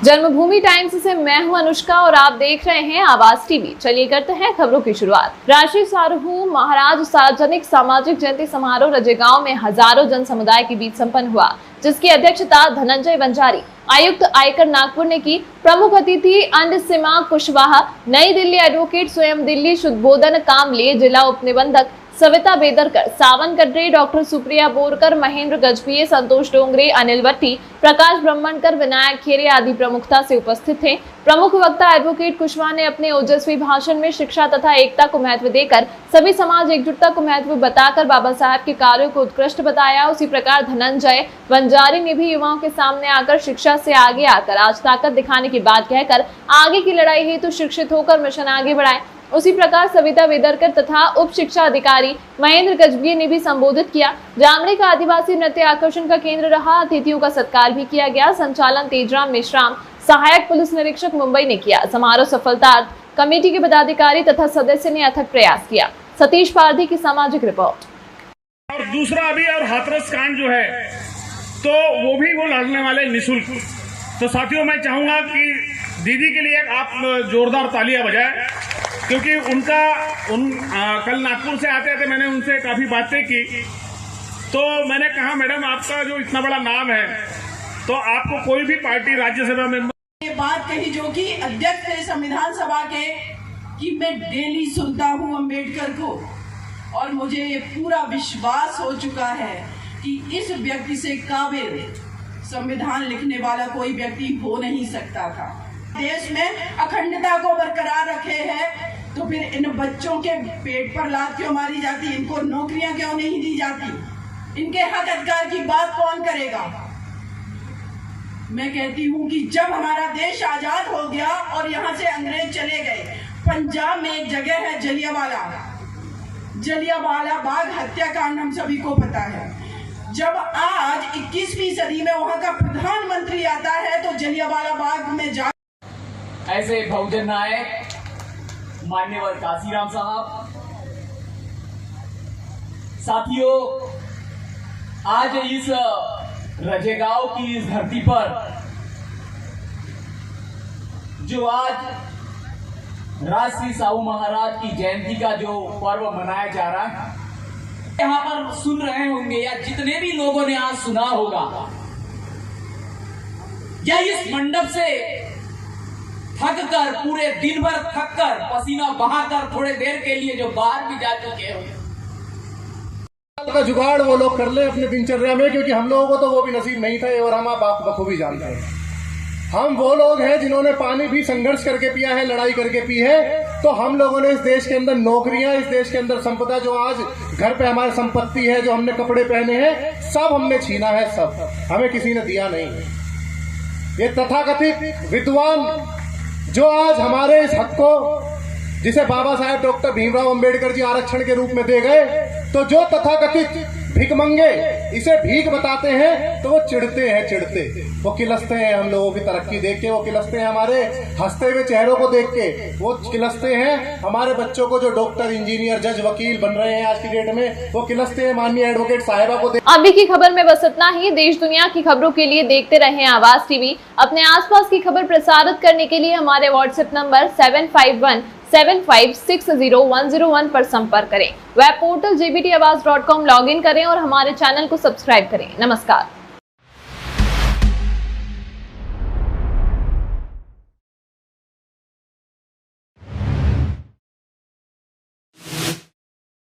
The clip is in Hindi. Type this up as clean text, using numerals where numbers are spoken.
जन्मभूमि टाइम्स से मैं हूं अनुष्का और आप देख रहे हैं आवाज टीवी। चलिए करते हैं खबरों की शुरुआत। राष्ट्रीय सार्वभौम महाराज सार्वजनिक सामाजिक जयंती समारोह रजेगांव में हजारों जन समुदाय के बीच संपन्न हुआ, जिसकी अध्यक्षता धनंजय बंजारी आयुक्त आयकर नागपुर ने की। प्रमुख अतिथि अंडसिमा कुशवाहा, नई दिल्ली एडवोकेट स्वयं दिल्ली शुद्धबोधन कामले, जिला उपनिबंधक सविता बेदरकर, सावन कटरे, डॉक्टर सुप्रिया बोरकर, महेंद्र गजभिये, संतोष डोंगरे, अनिल वट्टी, प्रकाश ब्रह्मणकर, विनायक खेरे आदि प्रमुखता से उपस्थित थे। प्रमुख वक्ता एडवोकेट कुशवाहा ने अपने ओजस्वी भाषण में शिक्षा तथा एकता को महत्व देकर सभी समाज एकजुटता को महत्व बताकर बाबा साहब के कार्यों को उत्कृष्ट बताया। उसी प्रकार धनंजय बंजारी ने भी युवाओं के सामने आकर शिक्षा से आगे आकर आज ताकत दिखाने की बात कहकर आगे की लड़ाई हेतु शिक्षित होकर मिशन आगे बढ़ाए। उसी प्रकार सविता बेदरकर तथा उप शिक्षा अधिकारी महेंद्र गजभिये ने भी संबोधित किया। जामरे का आदिवासी नृत्य आकर्षण का केंद्र रहा। अतिथियों का सत्कार भी किया गया। संचालन तेजराम मेश्राम, सहायक पुलिस निरीक्षक मुंबई ने किया। समारोह सफलतार्थ कमेटी के पदाधिकारी तथा सदस्य ने अथक प्रयास किया। सतीश पारधी की सामाजिक रिपोर्ट। और दूसरा अभी और हाथरस कांड जो है तो वो लड़ने वाले निःशुल्क। तो साथियों, मैं चाहूंगा कि दीदी के लिए आप जोरदार तालियां बजाएं, क्योंकि कल नागपुर से आते थे, मैंने उनसे काफी बातें की। तो मैंने कहा, मैडम आपका जो इतना बड़ा नाम है तो आपको कोई भी पार्टी राज्यसभा में ये बात कही जो कि अध्यक्ष थे संविधान सभा के, कि मैं डेली सुनता हूं अम्बेडकर को और मुझे ये पूरा विश्वास हो चुका है कि इस व्यक्ति से काबिल संविधान लिखने वाला कोई व्यक्ति हो नहीं सकता था। देश में अखंडता को बरकरार रखे हैं, तो फिर इन बच्चों के पेट पर लात क्यों मारी जाती, इनको नौकरियां क्यों नहीं दी जाती, इनके हक अधिकार की बात कौन करेगा। मैं कहती हूं कि जब हमारा देश आजाद हो गया और यहाँ से अंग्रेज चले गए, पंजाब में एक जगह है जलियांवाला बाग हत्याकांड, हम सभी को पता है। जब आज 21वीं सदी में वहां का प्रधानमंत्री आता है तो जलियांवाला बाग में जा ऐसे बहुजन नायक मान्यवर काशीराम साहब, साथियों, आज इस रजेगांव की इस धरती पर जो आज राष्ट्रीय साहू महाराज की जयंती का जो पर्व मनाया जा रहा है, यहाँ पर सुन रहे होंगे या जितने भी लोगों ने आज सुना होगा या इस मंडप से थक कर, पूरे दिन भर थक कर, पसीना बहाकर थोड़े देर के लिए जो बाहर भी जा चुके हो, का जुगाड़ वो लोग कर ले अपने दिनचर्या में, क्योंकि हम लोगों को तो वो भी नसीब नहीं था और हम आप बखूबी जानते हैं। हम वो लोग हैं जिन्होंने पानी भी संघर्ष करके पिया है, लड़ाई करके पी है। तो हम लोगों ने इस देश के अंदर नौकरियां, इस देश के अंदर संपदा, जो आज घर पे हमारी संपत्ति है, जो हमने कपड़े पहने हैं, सब हमने छीना है, सब हमें किसी ने दिया नहीं। ये तथाकथित विद्वान जो आज हमारे इस हक को, जिसे बाबा साहेब डॉक्टर भीमराव अंबेडकर जी आरक्षण के रूप में दे गए, तो जो तथाकथित भिखमंगे इसे भीख बताते हैं तो वो चिढ़ते, वो किलसते हैं हम लोगों की तरक्की देख के, वो किलसते हैं हमारे हंसते हुए चेहरों को देख के, वो किलसते हैं हमारे बच्चों को जो डॉक्टर, इंजीनियर, जज, वकील बन रहे हैं आज की डेट में, वो किलसते हैं माननीय एडवोकेट साहिबा को। अभी की खबर में बस इतना ही। देश दुनिया की खबरों के लिए देखते रहें आवाज टीवी। अपने आसपास की खबर प्रसारित करने के लिए हमारे व्हाट्सएप नंबर 7517560101 पर संपर्क करें। Web portal jbtawaz.com log in करें और हमारे चैनल को सब्सक्राइब करें। नमस्कार।